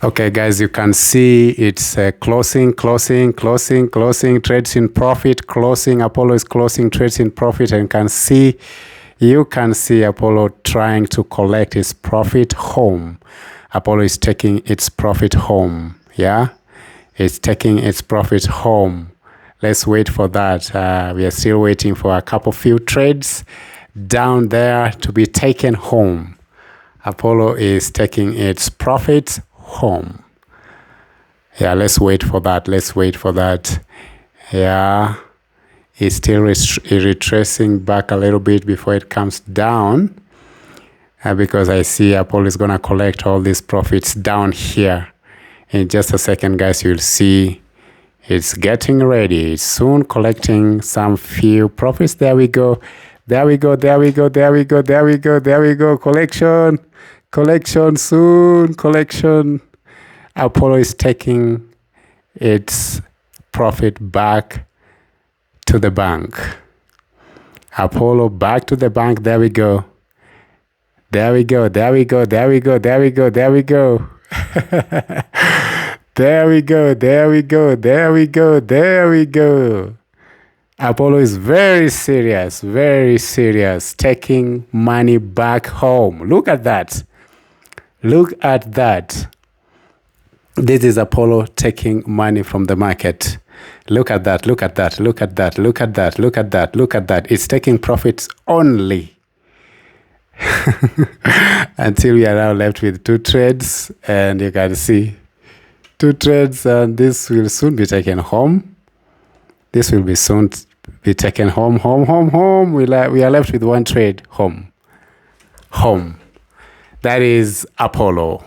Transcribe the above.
Okay, guys, you can see it's closing, trades in profit, closing. Apollo is closing, trades in profit, and you can see Apollo trying to collect its profit home. Apollo is taking its profit home. Yeah, it's taking its profit home. Let's wait for that. We are still waiting for a few trades down there to be taken home. Apollo is taking its profit home. Yeah, let's wait for that. Yeah, it's still retracing back a little bit before it comes down, because I see Apollo is gonna collect all these profits down here. In just a second, guys, you'll see it's getting ready. It's soon collecting some few profits. There we go. Collection soon. Apollo is taking its profit back to the bank. Apollo back to the bank. There we go. There we go. Apollo is very serious, taking money back home. Look at that. This is Apollo taking money from the market. Look at that. It's taking profits only. Until we are now left with 2 trades, and you can see 2 trades, and this will soon be taken home. This will be soon be taken home. We are left with 1 trade home. That is Apollo.